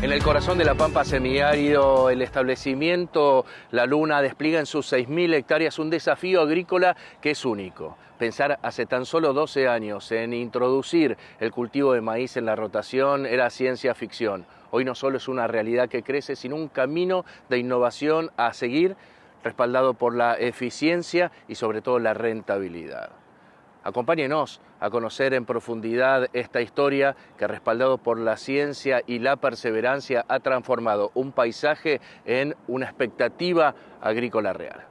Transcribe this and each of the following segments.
En el corazón de la Pampa semiárido, el establecimiento La Luna despliega en sus 6.000 hectáreas un desafío agrícola que es único. Pensar hace tan solo 12 años en introducir el cultivo de maíz en la rotación era ciencia ficción. Hoy no solo es una realidad que crece, sino un camino de innovación a seguir, respaldado por la eficiencia y sobre todo la rentabilidad. Acompáñenos a conocer en profundidad esta historia que, respaldado por la ciencia y la perseverancia, ha transformado un paisaje en una expectativa agrícola real.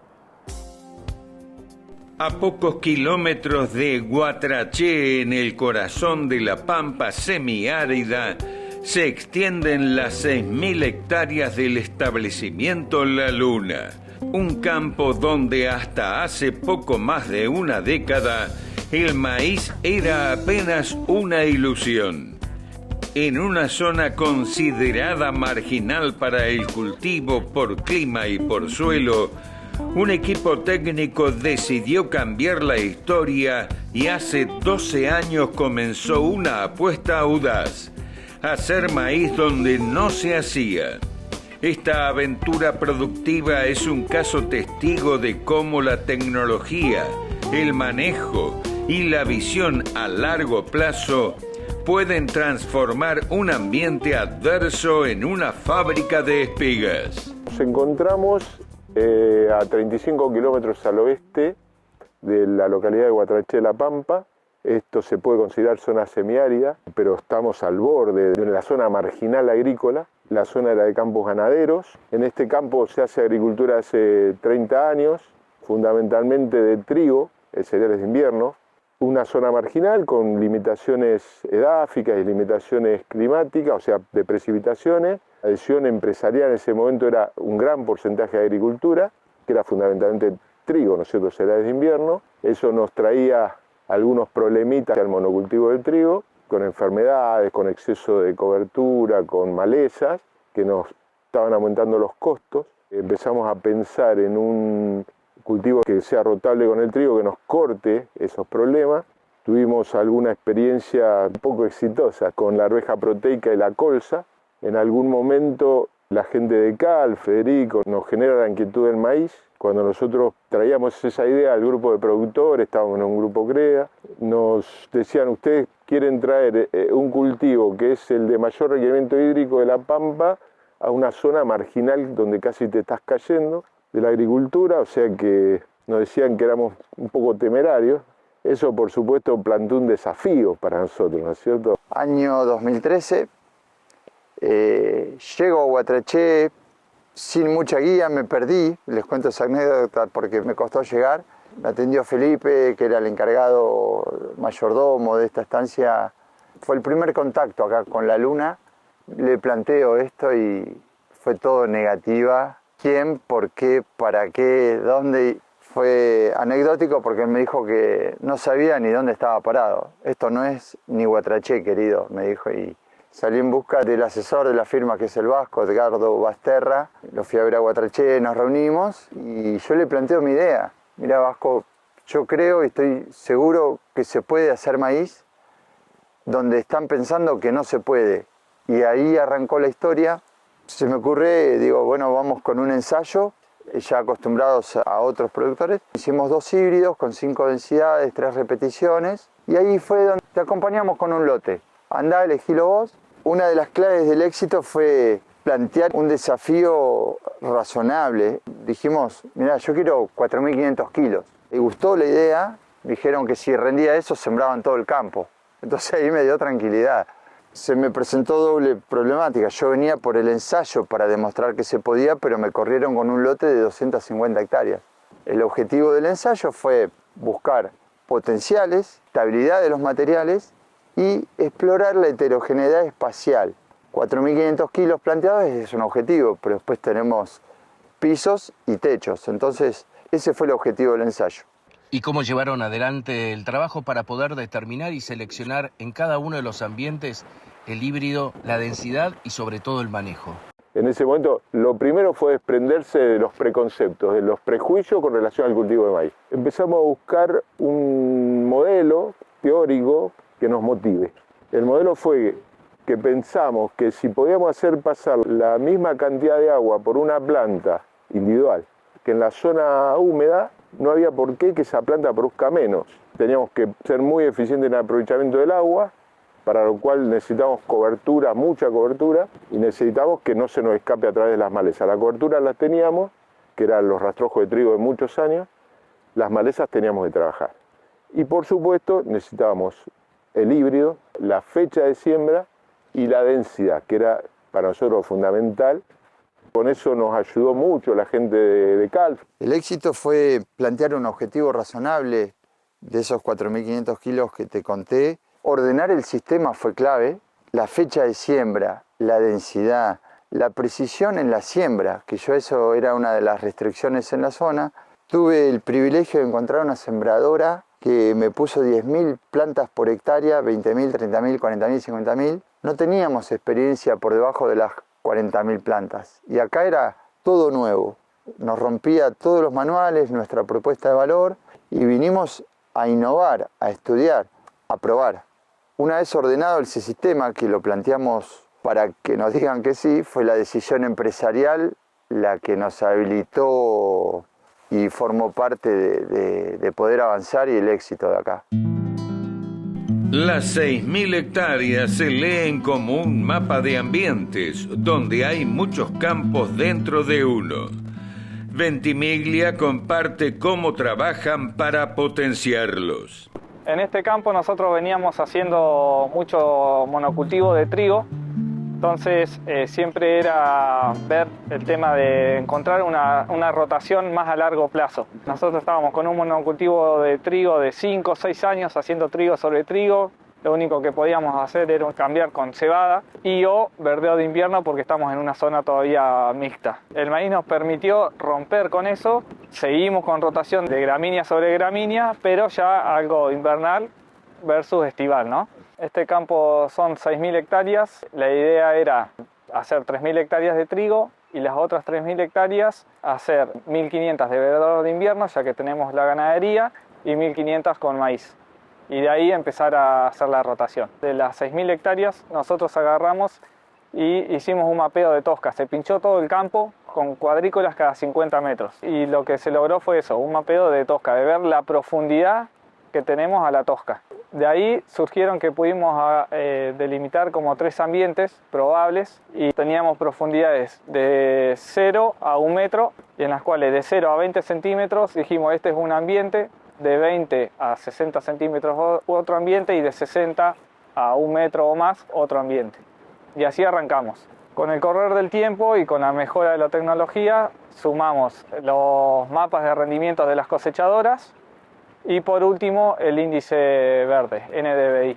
A pocos kilómetros de Guatraché, en el corazón de la Pampa semiárida, se extienden las 6.000 hectáreas del establecimiento La Luna, un campo donde hasta hace poco más de una década el maíz era apenas una ilusión. En una zona considerada marginal para el cultivo por clima y por suelo, un equipo técnico decidió cambiar la historia y hace 12 años comenzó una apuesta audaz: hacer maíz donde no se hacía. Esta aventura productiva es un caso testigo de cómo la tecnología, el manejo y la visión a largo plazo pueden transformar un ambiente adverso en una fábrica de espigas. Nos encontramos a 35 kilómetros al oeste de la localidad de Guatraché de la Pampa. Esto se puede considerar zona semiárida, pero estamos al borde de la zona marginal agrícola. La zona era de campos ganaderos. En este campo se hace agricultura hace 30 años, fundamentalmente de trigo, cereales de invierno. Una zona marginal con limitaciones edáficas y limitaciones climáticas, o sea, de precipitaciones. La adhesión empresarial en ese momento era un gran porcentaje de agricultura, que era fundamentalmente trigo, ¿no es cierto?, cereales de invierno. Eso nos traía algunos problemitas al monocultivo del trigo, con enfermedades, con exceso de cobertura, con malezas, que nos estaban aumentando los costos. Empezamos a pensar en un cultivo que sea rotable con el trigo, que nos corte esos problemas. Tuvimos alguna experiencia un poco exitosa con la arveja proteica y la colza. En algún momento la gente de Cal, Federico, nos genera la inquietud del maíz. Cuando nosotros traíamos esa idea al grupo de productores, estábamos en un grupo CREA, nos decían: ustedes quieren traer un cultivo que es el de mayor requerimiento hídrico de la Pampa a una zona marginal donde casi te estás cayendo de la agricultura, o sea que nos decían que éramos un poco temerarios. Eso, por supuesto, plantó un desafío para nosotros, ¿no es cierto? Año 2013, llego a Guatraché sin mucha guía, me perdí. Les cuento esa anécdota porque me costó llegar. Me atendió Felipe, que era el encargado mayordomo de esta estancia. Fue el primer contacto acá con La Luna. Le planteo esto y fue todo negativa. ¿Quién? ¿Por qué? ¿Para qué? ¿Dónde? Fue anecdótico porque él me dijo que no sabía ni dónde estaba parado. Esto no es ni Guatraché, querido, me dijo, y salí en busca del asesor de la firma, que es el vasco, Edgardo Basterra. Lo fui a ver a Guatraché, nos reunimos y yo le planteo mi idea. Mirá, Vasco, yo creo y estoy seguro que se puede hacer maíz donde están pensando que no se puede. Y ahí arrancó la historia. Se me ocurre, digo, bueno, vamos con un ensayo, ya acostumbrados a otros productores. Hicimos 2 híbridos con 5 densidades, 3 repeticiones, y ahí fue donde te acompañamos con un lote. Andá, elegilo vos. Una de las claves del éxito fue plantear un desafío razonable. Dijimos, mirá, yo quiero 4.500 kilos. Y gustó la idea, dijeron que si rendía eso, sembraban todo el campo. Entonces ahí me dio tranquilidad. Se me presentó doble problemática. Yo venía por el ensayo para demostrar que se podía, pero me corrieron con un lote de 250 hectáreas. El objetivo del ensayo fue buscar potenciales, estabilidad de los materiales y explorar la heterogeneidad espacial. 4.500 kilos planteados es un objetivo, pero después tenemos pisos y techos. Entonces, ese fue el objetivo del ensayo. ¿Y cómo llevaron adelante el trabajo para poder determinar y seleccionar en cada uno de los ambientes el híbrido, la densidad y sobre todo el manejo? En ese momento, lo primero fue desprenderse de los preconceptos, de los prejuicios con relación al cultivo de maíz. Empezamos a buscar un modelo teórico que nos motive. El modelo fue que pensamos que si podíamos hacer pasar la misma cantidad de agua por una planta individual que en la zona húmeda, no había por qué que esa planta produzca menos. Teníamos que ser muy eficientes en el aprovechamiento del agua, para lo cual necesitamos cobertura, mucha cobertura, y necesitamos que no se nos escape a través de las malezas. La cobertura la teníamos, que eran los rastrojos de trigo de muchos años, las malezas teníamos que trabajar. Y por supuesto necesitábamos el híbrido, la fecha de siembra y la densidad, que era para nosotros fundamental. Con eso nos ayudó mucho la gente de CALF. El éxito fue plantear un objetivo razonable de esos 4.500 kilos que te conté. Ordenar el sistema fue clave, la fecha de siembra, la densidad, la precisión en la siembra, que yo eso era una de las restricciones en la zona. Tuve el privilegio de encontrar una sembradora que me puso 10.000 plantas por hectárea, 20.000, 30.000, 40.000, 50.000. No teníamos experiencia por debajo de las 40.000 plantas. Y acá era todo nuevo. Nos rompía todos los manuales, nuestra propuesta de valor, y vinimos a innovar, a estudiar, a probar. Una vez ordenado el sistema, que lo planteamos para que nos digan que sí, fue la decisión empresarial la que nos habilitó y formó parte de poder avanzar y el éxito de acá. Las 6.000 hectáreas se leen como un mapa de ambientes, donde hay muchos campos dentro de uno. Ventimiglia comparte cómo trabajan para potenciarlos. En este campo nosotros veníamos haciendo mucho monocultivo de trigo, entonces siempre era ver el tema de encontrar una rotación más a largo plazo. Nosotros estábamos con un monocultivo de trigo de 5 o 6 años haciendo trigo sobre trigo. Lo único que podíamos hacer era cambiar con cebada o verdeo de invierno porque estamos en una zona todavía mixta. El maíz nos permitió romper con eso. Seguimos con rotación de gramínea sobre gramínea, pero ya algo invernal versus estival, ¿no? Este campo son 6.000 hectáreas. La idea era hacer 3.000 hectáreas de trigo y las otras 3.000 hectáreas hacer 1.500 de verdeo de invierno, ya que tenemos la ganadería, y 1.500 con maíz. Y de ahí empezar a hacer la rotación. De las 6.000 hectáreas nosotros agarramos y hicimos un mapeo de tosca. Se pinchó todo el campo con cuadrículas cada 50 metros. Y lo que se logró fue eso, un mapeo de tosca, de ver la profundidad que tenemos a la tosca. De ahí surgieron que pudimos delimitar como 3 ambientes probables y teníamos profundidades de 0 a 1 metro, y en las cuales de 0 a 20 centímetros dijimos este es un ambiente, de 20 a 60 centímetros otro ambiente y de 60 a 1 metro o más otro ambiente. Y así arrancamos. Con el correr del tiempo y con la mejora de la tecnología sumamos los mapas de rendimiento de las cosechadoras y por último el índice verde, NDVI.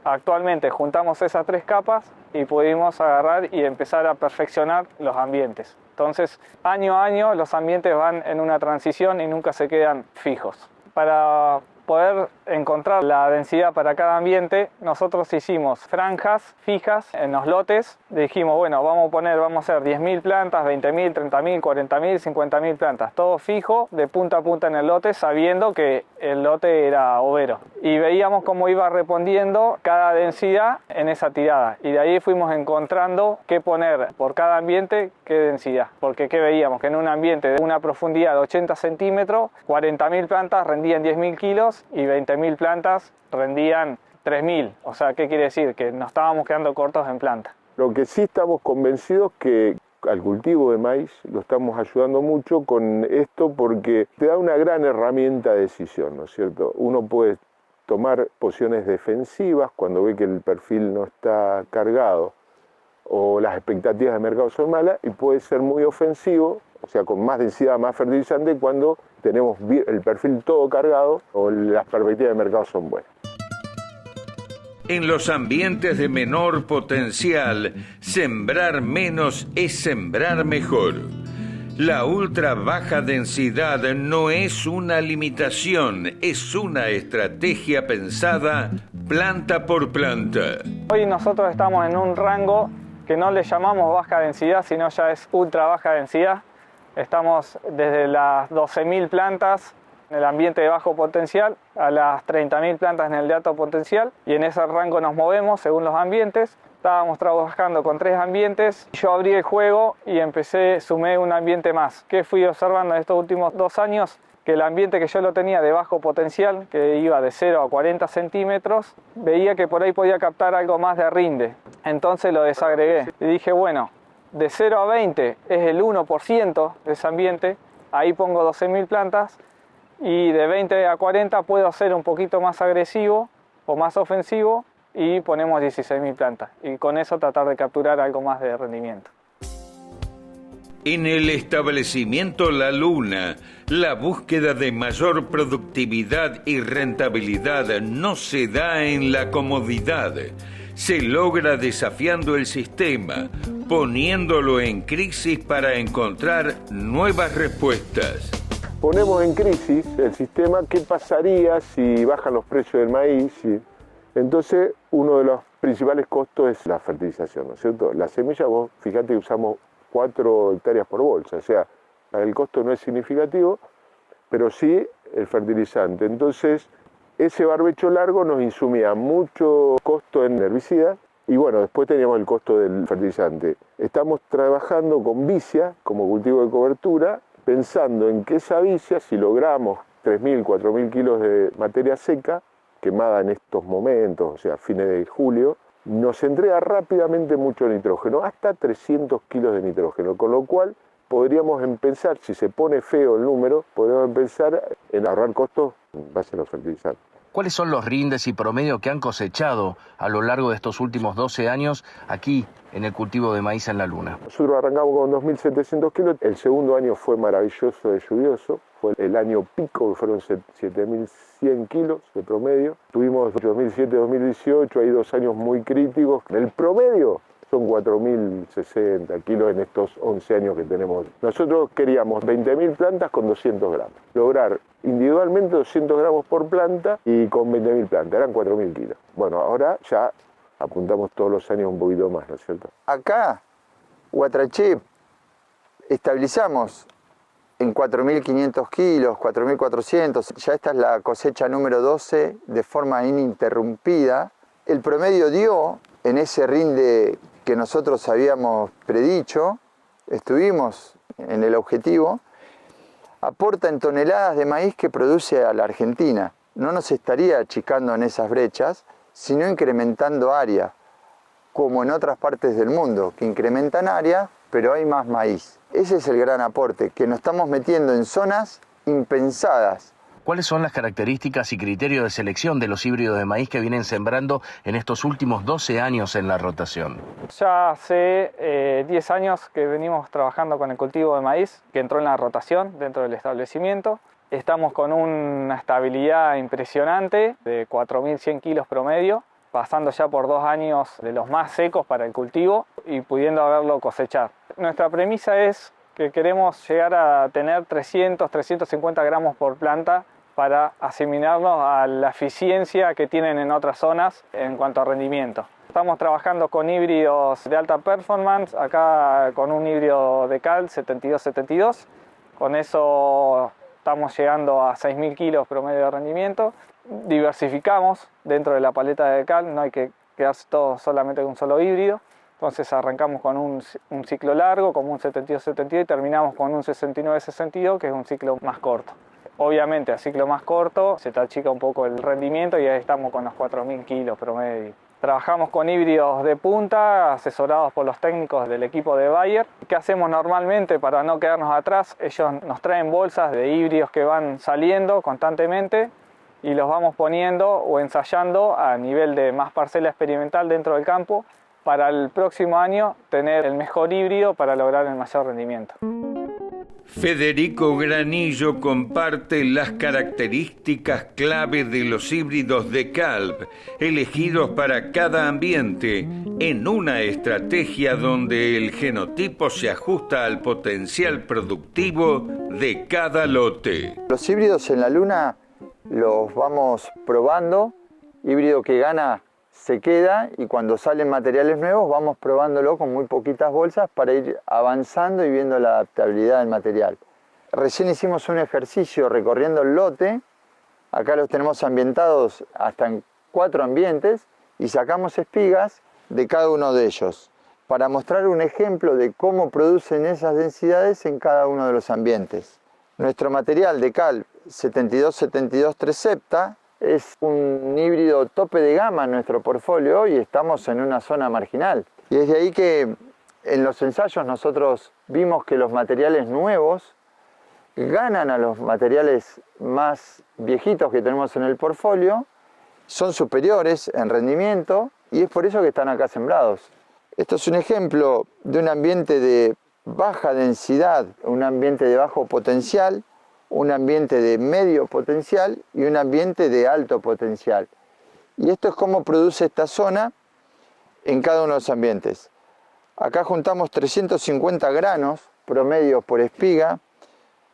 Actualmente juntamos esas 3 capas y pudimos agarrar y empezar a perfeccionar los ambientes. Entonces año a año los ambientes van en una transición y nunca se quedan fijos. Para poder encontrar la densidad para cada ambiente, nosotros hicimos franjas fijas en los lotes. Dijimos, bueno, vamos a hacer 10.000 plantas, 20.000, 30.000, 40.000, 50.000 plantas. Todo fijo, de punta a punta en el lote, sabiendo que el lote era overo. Y veíamos cómo iba respondiendo cada densidad en esa tirada. Y de ahí fuimos encontrando qué poner por cada ambiente, qué densidad. Porque ¿qué veíamos? Que en un ambiente de una profundidad de 80 centímetros, 40.000 plantas rendían 10.000 kilos y 20.000 plantas rendían 3.000. O sea, ¿qué quiere decir? Que nos estábamos quedando cortos en planta. Lo que sí estamos convencidos que al cultivo de maíz lo estamos ayudando mucho con esto porque te da una gran herramienta de decisión, ¿no es cierto? Uno puede tomar posiciones defensivas cuando ve que el perfil no está cargado o las expectativas de mercado son malas, y puede ser muy ofensivo, o sea, con más densidad, más fertilizante, cuando tenemos el perfil todo cargado o las perspectivas de mercado son buenas. En los ambientes de menor potencial, sembrar menos es sembrar mejor. La ultra baja densidad no es una limitación, es una estrategia pensada planta por planta. Hoy nosotros estamos en un rango que no le llamamos baja densidad, sino ya es ultra baja densidad. Estamos desde las 12.000 plantas en el ambiente de bajo potencial a las 30.000 plantas en el de alto potencial, y en ese rango nos movemos según los ambientes. Estábamos trabajando con 3 ambientes, yo abrí el juego y sumé un ambiente más. ¿Qué fui observando en estos últimos 2 años? Que el ambiente que yo lo tenía de bajo potencial, que iba de 0 a 40 centímetros, veía que por ahí podía captar algo más de rinde. Entonces lo desagregué y dije, bueno, de 0 a 20 es el 1% de ese ambiente, ahí pongo 12.000 plantas, y de 20 a 40 puedo ser un poquito más agresivo o más ofensivo y ponemos 16.000 plantas. Y con eso tratar de capturar algo más de rendimiento. En el establecimiento La Luna, la búsqueda de mayor productividad y rentabilidad no se da en la comodidad. Se logra desafiando el sistema, poniéndolo en crisis para encontrar nuevas respuestas. Ponemos en crisis el sistema. ¿Qué pasaría si bajan los precios del maíz? Entonces, uno de los principales costos es la fertilización, ¿no es cierto? La semilla, vos fíjate que usamos 4 hectáreas por bolsa, o sea, el costo no es significativo, pero sí el fertilizante. Entonces, ese barbecho largo nos insumía mucho costo en herbicida, y bueno, después teníamos el costo del fertilizante. Estamos trabajando con vicia como cultivo de cobertura, pensando en que esa vicia, si logramos 3.000, 4.000 kilos de materia seca, quemada en estos momentos, o sea, fines de julio, nos entrega rápidamente mucho nitrógeno, hasta 300 kilos de nitrógeno, con lo cual podríamos empezar, si se pone feo el número, podríamos empezar en ahorrar costos en base a los fertilizantes. ¿Cuáles son los rindes y promedio que han cosechado a lo largo de estos últimos 12 años aquí en el cultivo de maíz en La Luna? Nosotros arrancamos con 2.700 kilos, el segundo año fue maravilloso de lluvioso, fue el año pico, que fueron 7.100 kilos de promedio. Tuvimos 2007-2018, hay 2 años muy críticos. El promedio son 4.060 kilos en estos 11 años que tenemos. Nosotros queríamos 20.000 plantas con 200 gramos. Lograr individualmente 200 gramos por planta y con 20.000 plantas, eran 4.000 kilos. Bueno, ahora ya apuntamos todos los años un poquito más, ¿no es cierto? Acá, Guatraché, estabilizamos en 4.500 kilos, 4.400. Ya esta es la cosecha número 12 de forma ininterrumpida. El promedio dio en ese rinde que nosotros habíamos predicho, estuvimos en el objetivo, aporta en toneladas de maíz que produce a la Argentina. No nos estaría achicando en esas brechas, sino incrementando área, como en otras partes del mundo, que incrementan área, pero hay más maíz. Ese es el gran aporte, que nos estamos metiendo en zonas impensadas. ¿Cuáles son las características y criterios de selección de los híbridos de maíz que vienen sembrando en estos últimos 12 años en la rotación? Ya hace 10 años que venimos trabajando con el cultivo de maíz, que entró en la rotación dentro del establecimiento. Estamos con una estabilidad impresionante de 4.100 kilos promedio, pasando ya por 2 años de los más secos para el cultivo y pudiendo haberlo cosechar. Nuestra premisa es que queremos llegar a tener 300, 350 gramos por planta para asimilarnos a la eficiencia que tienen en otras zonas en cuanto a rendimiento. Estamos trabajando con híbridos de alta performance, acá con un híbrido de cal 72-72. Con eso estamos llegando a 6.000 kilos promedio de rendimiento. Diversificamos dentro de la paleta de cal, no hay que quedarse todo solamente con un solo híbrido. Entonces arrancamos con un ciclo largo, como un 72-72, y terminamos con un 69-62, que es un ciclo más corto. Obviamente, a ciclo más corto se te achica un poco el rendimiento y ahí estamos con los 4.000 kilos promedio. Trabajamos con híbridos de punta, asesorados por los técnicos del equipo de Bayer. ¿Qué hacemos normalmente para no quedarnos atrás? Ellos nos traen bolsas de híbridos que van saliendo constantemente y los vamos poniendo o ensayando a nivel de más parcela experimental dentro del campo, para el próximo año tener el mejor híbrido para lograr el mayor rendimiento. Federico Granillo comparte las características clave de los híbridos de CALB, elegidos para cada ambiente, en una estrategia donde el genotipo se ajusta al potencial productivo de cada lote. Los híbridos en La Luna los vamos probando, híbrido que gana se queda, y cuando salen materiales nuevos vamos probándolo con muy poquitas bolsas para ir avanzando y viendo la adaptabilidad del material. recién hicimos un ejercicio recorriendo el lote. Acá los tenemos ambientados hasta en 4 ambientes y sacamos espigas de cada uno de ellos para mostrar un ejemplo de cómo producen esas densidades en cada uno de los ambientes. Nuestro material de cal 72-72 Tresepta es un híbrido tope de gama en nuestro portfolio y estamos en una zona marginal. Y es de ahí que en los ensayos nosotros vimos que los materiales nuevos ganan a los materiales más viejitos que tenemos en el portfolio, son superiores en rendimiento y es por eso que están acá sembrados. Esto es un ejemplo de un ambiente de baja densidad, un ambiente de bajo potencial, un ambiente de medio potencial y un ambiente de alto potencial. Y esto es cómo produce esta zona en cada uno de los ambientes. Acá juntamos 350 granos promedio por espiga,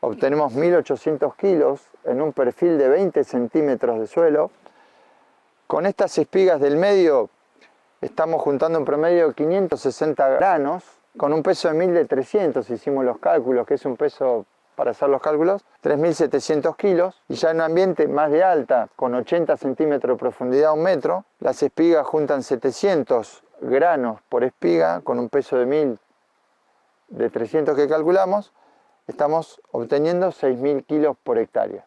obtenemos 1800 kilos en un perfil de 20 centímetros de suelo. Con estas espigas del medio estamos juntando en promedio 560 granos, con un peso de 1300, hicimos los cálculos, que es un peso para hacer los cálculos, 3700 kilos, y ya en un ambiente más de alta, con 80 centímetros de profundidad a 1 metro, las espigas juntan 700 granos por espiga, con un peso de 300 que calculamos, estamos obteniendo 6000 kilos por hectárea.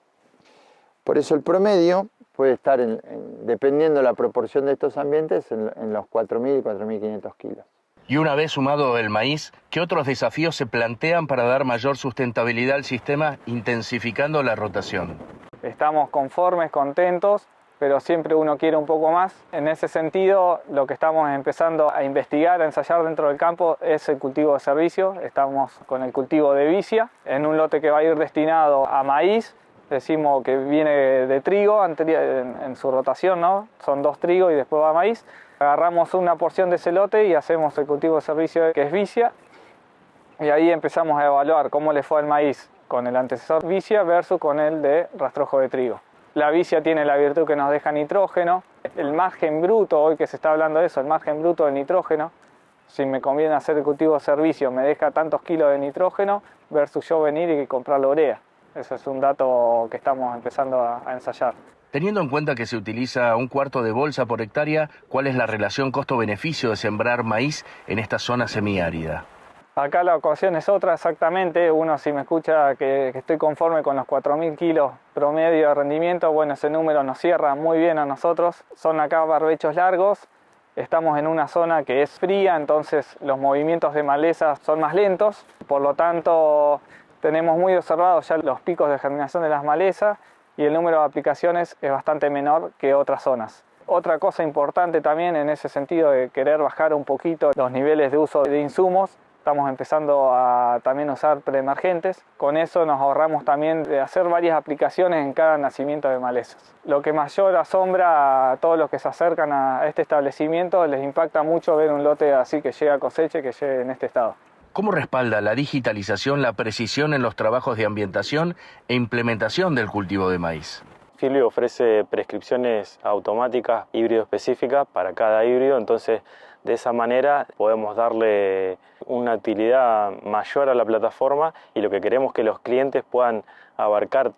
Por eso el promedio puede estar, dependiendo de la proporción de estos ambientes, en los 4000 y 4500 kilos. Y una vez sumado el maíz, ¿qué otros desafíos se plantean para dar mayor sustentabilidad al sistema, intensificando la rotación? Estamos conformes, contentos, pero siempre uno quiere un poco más. En ese sentido, lo que estamos empezando a investigar, a ensayar dentro del campo es el cultivo de servicio. Estamos con el cultivo de vicia, en un lote que va a ir destinado a maíz. Decimos que viene de trigo en su rotación, ¿no? Son 2 trigos y después va maíz. Agarramos una porción de ese lote y hacemos el cultivo de servicio que es vicia. Y ahí empezamos a evaluar cómo le fue al maíz con el antecesor vicia versus con el de rastrojo de trigo. La vicia tiene la virtud que nos deja nitrógeno. El margen bruto, hoy que se está hablando de eso, el margen bruto del nitrógeno, si me conviene hacer el cultivo de servicio, me deja tantos kilos de nitrógeno versus yo venir y comprar la urea. Eso es un dato que estamos empezando a ensayar. Teniendo en cuenta que se utiliza 1/4 de bolsa por hectárea, ¿cuál es la relación costo-beneficio de sembrar maíz en esta zona semiárida? Acá la ecuación es otra exactamente. Uno, si me escucha que estoy conforme con los 4000 kilos promedio de rendimiento, bueno, ese número nos cierra muy bien a nosotros. Son acá barbechos largos, estamos en una zona que es fría, entonces los movimientos de maleza son más lentos, por lo tanto tenemos muy observados ya los picos de germinación de las malezas y el número de aplicaciones es bastante menor que otras zonas. Otra cosa importante también en ese sentido de querer bajar un poquito los niveles de uso de insumos, estamos empezando a también usar preemergentes. Con eso nos ahorramos también de hacer varias aplicaciones en cada nacimiento de malezas. Lo que mayor asombra a todos los que se acercan a este establecimiento, les impacta mucho ver un lote así que llega a cosecha, que llegue en este estado. ¿Cómo respalda la digitalización la precisión en los trabajos de ambientación e implementación del cultivo de maíz? Filbio ofrece prescripciones automáticas híbrido específicas para cada híbrido, entonces de esa manera podemos darle una utilidad mayor a la plataforma y lo que queremos es que los clientes puedan abarcar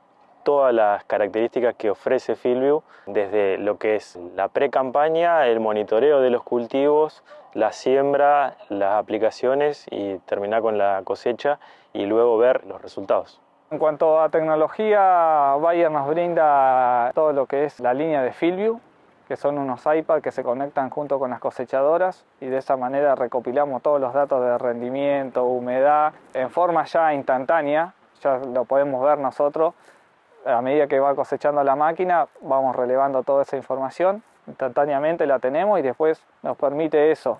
todas las características que ofrece Filbio, desde lo que es la pre-campaña, el monitoreo de los cultivos, la siembra, las aplicaciones y terminar con la cosecha y luego ver los resultados. En cuanto a tecnología, Bayer nos brinda todo lo que es la línea de Filbio, que son unos iPads que se conectan junto con las cosechadoras y de esa manera recopilamos todos los datos de rendimiento, humedad, en forma ya instantánea, ya lo podemos ver nosotros. A medida que va cosechando la máquina, vamos relevando toda esa información, instantáneamente la tenemos y después nos permite esa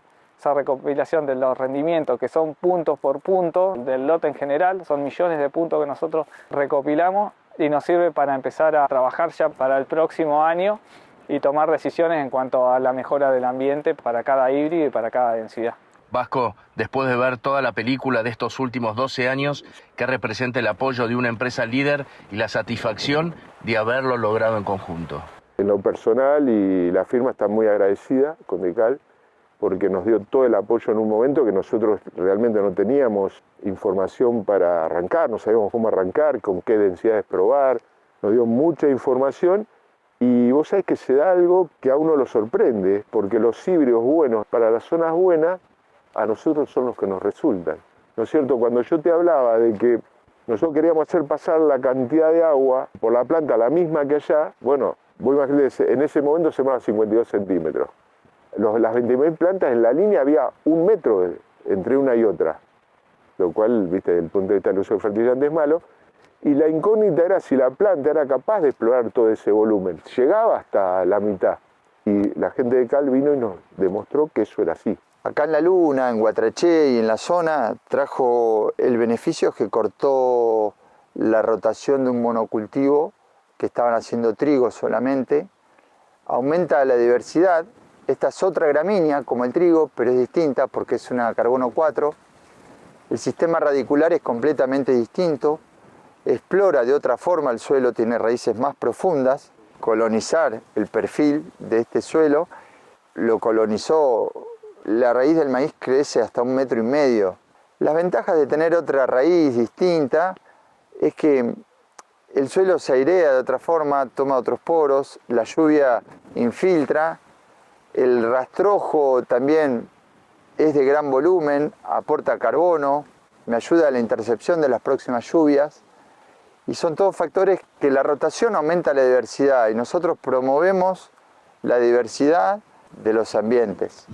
recopilación de los rendimientos, que son puntos por punto del lote en general, son millones de puntos que nosotros recopilamos y nos sirve para empezar a trabajar ya para el próximo año y tomar decisiones en cuanto a la mejora del ambiente para cada híbrido y para cada densidad. Vasco, después de ver toda la película de estos últimos 12 años, ¿qué representa el apoyo de una empresa líder y la satisfacción de haberlo logrado en conjunto? En lo personal y la firma está muy agradecida con Decal porque nos dio todo el apoyo en un momento que nosotros realmente no teníamos información para arrancar, no sabíamos cómo arrancar, con qué densidades probar, nos dio mucha información y vos sabés que se da algo que a uno lo sorprende, porque los híbridos buenos para las zonas buenas a nosotros son los que nos resultan, ¿no es cierto? Cuando yo te hablaba de que nosotros queríamos hacer pasar la cantidad de agua por la planta la misma que allá, bueno, vos imaginate, en ese momento se sembraba 52 centímetros. Las 20.000 plantas en la línea había 1 metro entre una y otra, lo cual, viste, desde el punto de vista del uso de fertilizantes es malo. Y la incógnita era si la planta era capaz de explorar todo ese volumen. Llegaba hasta la mitad. Y la gente de Cal vino y nos demostró que eso era así. Acá en La Luna, en Guatraché y en la zona, trajo el beneficio que cortó la rotación de un monocultivo, que estaban haciendo trigo solamente. Aumenta la diversidad. Esta es otra gramínea, como el trigo, pero es distinta porque es una carbono 4. El sistema radicular es completamente distinto. Explora de otra forma el suelo, tiene raíces más profundas. Colonizar el perfil de este suelo, lo colonizó. La raíz del maíz crece hasta 1,5 metros. Las ventajas de tener otra raíz distinta es que el suelo se airea de otra forma, toma otros poros, la lluvia infiltra. El rastrojo también es de gran volumen, aporta carbono, me ayuda a la intercepción de las próximas lluvias. Y son todos factores que la rotación aumenta la diversidad y nosotros promovemos la diversidad de los ambientes.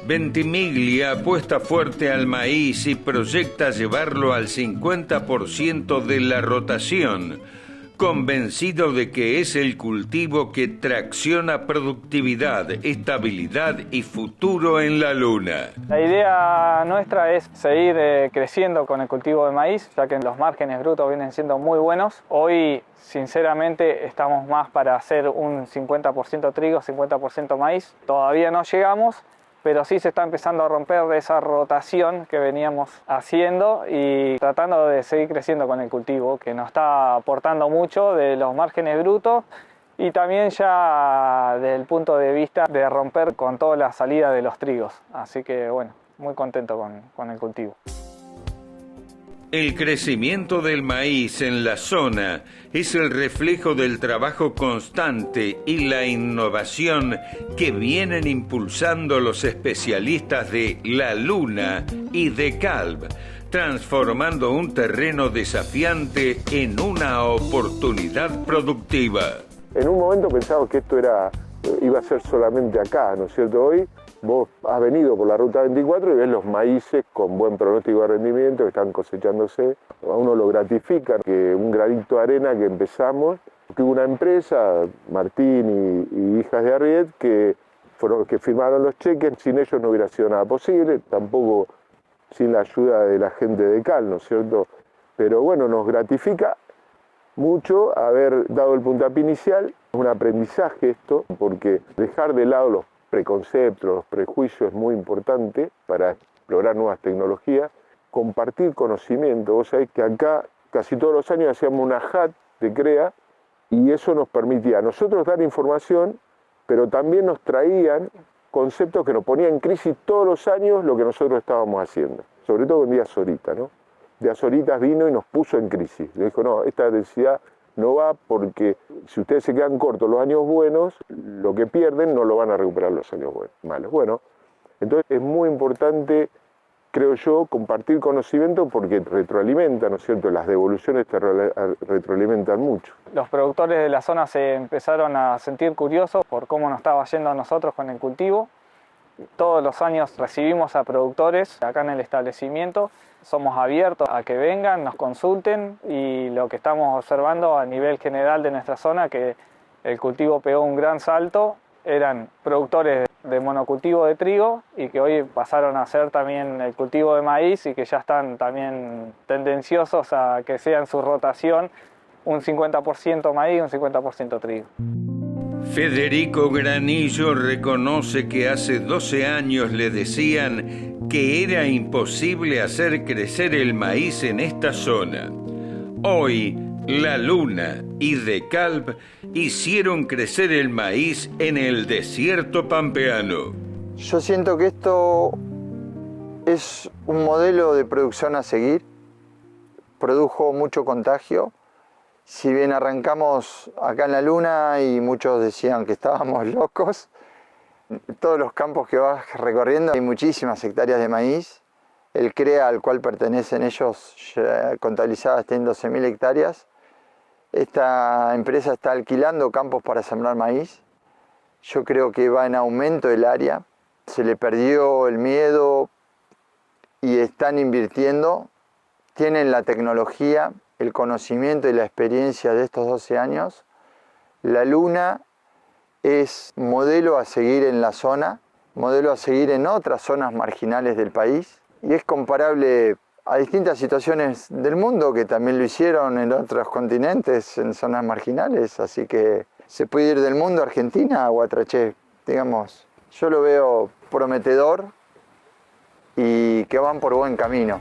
Ventimiglia apuesta fuerte al maíz y proyecta llevarlo al 50% de la rotación, convencido de que es el cultivo que tracciona productividad, estabilidad y futuro en la Luna. La idea nuestra es seguir creciendo con el cultivo de maíz, ya que los márgenes brutos vienen siendo muy buenos. Hoy, sinceramente, estamos más para hacer un 50% trigo, 50% maíz. Todavía no llegamos, pero sí se está empezando a romper esa rotación que veníamos haciendo y tratando de seguir creciendo con el cultivo, que nos está aportando mucho de los márgenes brutos y también ya desde el punto de vista de romper con toda la salida de los trigos. Así que bueno, muy contento con el cultivo. El crecimiento del maíz en la zona es el reflejo del trabajo constante y la innovación que vienen impulsando los especialistas de La Luna y de Calv, transformando un terreno desafiante en una oportunidad productiva. En un momento pensamos que esto iba a ser solamente acá, ¿no es cierto? Hoy vos has venido por la ruta 24 y ves los maíces con buen pronóstico de rendimiento que están cosechándose. A uno lo gratifica que un granito de arena que empezamos, que hubo una empresa, Martín y Hijas de Arriet, que fueron los que firmaron los cheques. Sin ellos no hubiera sido nada posible, tampoco sin la ayuda de la gente de Cal, ¿no es cierto? Pero bueno, nos gratifica mucho haber dado el puntapié inicial. Es un aprendizaje esto, porque dejar de lado los preconceptos, los prejuicios es muy importante para explorar nuevas tecnologías, compartir conocimiento. Vos sabés que acá casi todos los años hacíamos una HAT de CREA y eso nos permitía a nosotros dar información, pero también nos traían conceptos que nos ponían en crisis todos los años lo que nosotros estábamos haciendo, sobre todo con Díaz Orita, ¿no? Díaz Orita vino y nos puso en crisis. Le dijo, no, esta densidad no va porque si ustedes se quedan cortos los años buenos, lo que pierden no lo van a recuperar los años malos. Bueno, entonces es muy importante, creo yo, compartir conocimiento porque retroalimenta, ¿no es cierto? Las devoluciones te retroalimentan mucho. Los productores de la zona se empezaron a sentir curiosos por cómo nos estaba yendo a nosotros con el cultivo. Todos los años recibimos a productores acá en el establecimiento. Somos abiertos a que vengan, nos consulten y lo que estamos observando a nivel general de nuestra zona, que el cultivo pegó un gran salto, eran productores de monocultivo de trigo y que hoy pasaron a hacer también el cultivo de maíz y que ya están también tendenciosos a que sea en su rotación un 50% maíz y un 50% trigo. Federico Granillo reconoce que hace 12 años le decían que era imposible hacer crecer el maíz en esta zona. Hoy, La Luna y De Calv hicieron crecer el maíz en el desierto pampeano. Yo siento que esto es un modelo de producción a seguir. Produjo mucho contagio. Si bien arrancamos acá en la Luna y muchos decían que estábamos locos, todos los campos que vas recorriendo hay muchísimas hectáreas de maíz. El CREA al cual pertenecen ellos, contabilizadas tienen 12.000 hectáreas. Esta empresa está alquilando campos para sembrar maíz. Yo creo que va en aumento el área. Se le perdió el miedo y están invirtiendo. Tienen la tecnología, el conocimiento y la experiencia de estos 12 años. La Luna es modelo a seguir en la zona, modelo a seguir en otras zonas marginales del país y es comparable a distintas situaciones del mundo que también lo hicieron en otros continentes, en zonas marginales, así que se puede ir del mundo a Argentina, a Guatraché, digamos. Yo lo veo prometedor y que van por buen camino.